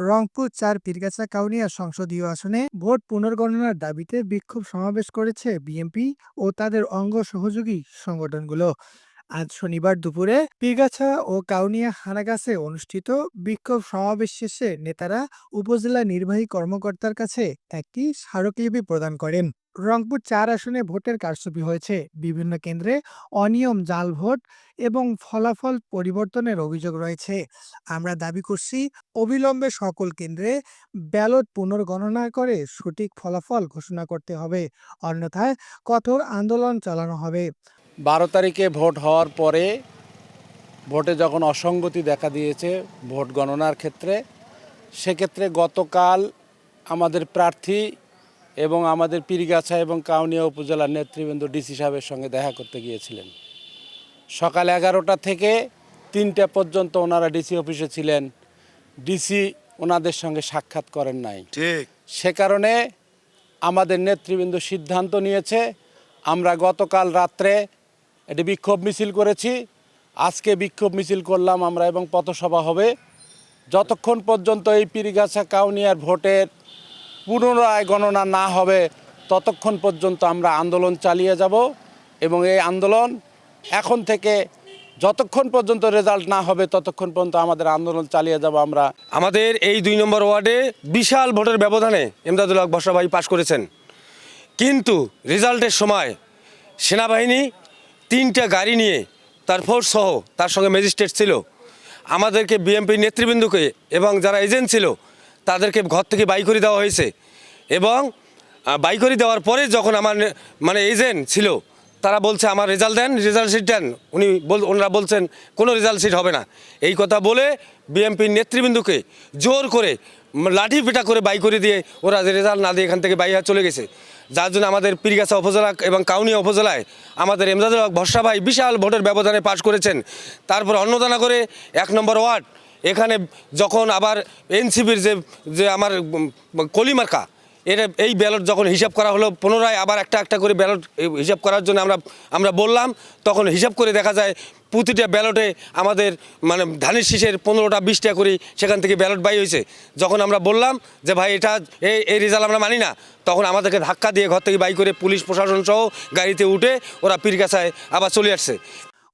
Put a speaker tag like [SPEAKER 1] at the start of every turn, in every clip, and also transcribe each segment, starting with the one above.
[SPEAKER 1] রংপুর ৪ পীরগাছা কাউনিয়া সংসদীয় আসনে ভোট পুনর্গণনার দাবিতে বিক্ষোভ সমাবেশ করেছে বিএনপি ও তাদের অঙ্গ সহযোগী সংগঠনগুলো। আজ শনিবার দুপুরে পীরগাছা ও কাউনিয়া হানাগাছে অনুষ্ঠিত বিক্ষোভ সমাবেশ শেষে নেতারা উপজেলা নির্বাহী কর্মকর্তার কাছে একটি স্মারকলিপি প্রদান করেন। রংপুর ৪ আসনে ভোটের কারচুপি হয়েছে, বিভিন্ন কেন্দ্রে অনিয়ম, জাল ভোট এবং ফলাফল পরিবর্তনের অভিযোগ রয়েছে। আমরা দাবি করছি, অবিলম্বে সকল কেন্দ্রে ব্যালট পুনর্গণনা করে সঠিক ফলাফল ঘোষণা করতে হবে, অন্যথায় কঠোর আন্দোলন চালানো হবে।
[SPEAKER 2] 12 তারিখে ভোট হওয়ার পরে ভোটে যখন অসঙ্গতি দেখা দিয়েছে ভোট গণনার ক্ষেত্রে, সেক্ষেত্রে গতকাল আমাদের প্রার্থী এবং আমাদের পীরগাছা এবং কাউনিয়া উপজেলার নেতৃবৃন্দ ডিসি সাহেবের সঙ্গে দেখা করতে গিয়েছিলেন। সকাল 11টা থেকে 3টা পর্যন্ত ওনারা ডিসি অফিসে ছিলেন। ডিসি ওনাদের সঙ্গে সাক্ষাৎ করেন নাই।
[SPEAKER 3] ঠিক।
[SPEAKER 2] সে কারণে আমাদের নেতৃবৃন্দ সিদ্ধান্ত নিয়েছে, আমরা গতকাল রাত্রে একটি বিক্ষোভ মিছিল করেছি, আজকে বিক্ষোভ মিছিল করলাম আমরা এবং পথসভা হবে। যতক্ষণ পর্যন্ত এই পীরগাছা কাউনিয়ার ভোটের পুনরায় গণনা না হবে ততক্ষণ পর্যন্ত আমরা আন্দোলন চালিয়ে যাব এবং এই আন্দোলন এখন থেকে যতক্ষণ পর্যন্ত রেজাল্ট না হবে ততক্ষণ পর্যন্ত আমাদের আন্দোলন চালিয়ে যাব। আমরা
[SPEAKER 4] আমাদের এই 2 নম্বর ওয়ার্ডে বিশাল ভোটের ব্যবধানে এমদাদুল হক বর্ষা ভাই পাশ করেছেন, কিন্তু রেজাল্টের সময় সেনাবাহিনী 3টা গাড়ি নিয়ে তার ফোর্স সহ তার সঙ্গে ম্যাজিস্ট্রেট ছিল, আমাদেরকে বিএনপি নেতৃবৃন্দকে এবং যারা এজেন্ট ছিল তাদেরকে ঘর থেকে বাই করে দেওয়া হয়েছে। এবং বাই করে দেওয়ার পরে যখন আমার এজেন্ট ছিল তারা বলছে আমার রেজাল্ট দেন, রেজাল্ট শিট দেন, ওনারা বলছেন কোনো রেজাল্ট শিট হবে না। এই কথা বলে বিএনপির নেতৃবৃন্দকে জোর করে লাঠি পেটা করে বাই করে দিয়ে ওরা রেজাল্ট না দিয়ে এখান থেকে বাইরে চলে গেছে, যার জন্য আমাদের পীরগাছা উপজেলা এবং কাউনিয়া উপজেলায় আমাদের এমদাদুল হক বর্ষা ভাই বিশাল ভোটের ব্যবধানে পাশ করেছেন। তারপর অন্নদানা করে 1 নম্বর ওয়ার্ড এখানে যখন আবার এনসিপির যে আমার কলিমার্কা এই ব্যালট যখন হিসাব করা হলো, পুনরায় আবার একটা করে ব্যালট হিসাব করার জন্য আমরা বললাম, তখন হিসাব করে দেখা যায় প্রতিটা ব্যালটে আমাদের ধানের শীষের 15টা 20টা করে সেখান থেকে ব্যালট বাই হয়েছে। যখন আমরা বললাম যে ভাই এটা এই রেজাল্ট আমরা মানি না, তখন আমাদেরকে ধাক্কা দিয়ে ঘর থেকে বাই করে পুলিশ প্রশাসন সহ গাড়িতে উঠে ওরা পীরগাছায় আবার চলে আসছে।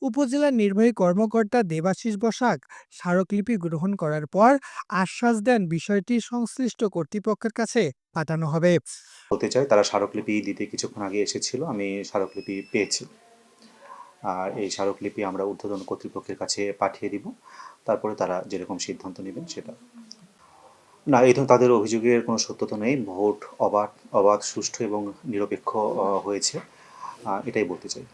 [SPEAKER 1] উপজেলার নির্বাহী কর্মকর্তা দেবাশিস বসাক স্মারকলিপি গ্রহণ করার পর আশ্বাস দেন বিষয়টি সংশ্লিষ্ট কর্তৃপক্ষের কাছে পাঠানো হবে।
[SPEAKER 5] বলতে চাই, তারা স্মারকলিপি দিতে কিছুক্ষণ আগে এসেছিল, আমি স্মারকলিপি পেয়েছি। আর এই স্মারকলিপি আমরা ঊর্ধ্বতন কর্তৃপক্ষের কাছে পাঠিয়ে দিব, তারপরে তারা যেরকম সিদ্ধান্ত নেবেন সেটা। না, এই তো তাদের অভিযোগের কোনো সত্যতা নেই। ভোট অবাধ, সুষ্ঠু এবং নিরপেক্ষ হয়েছে, এটাই বলতে চাই।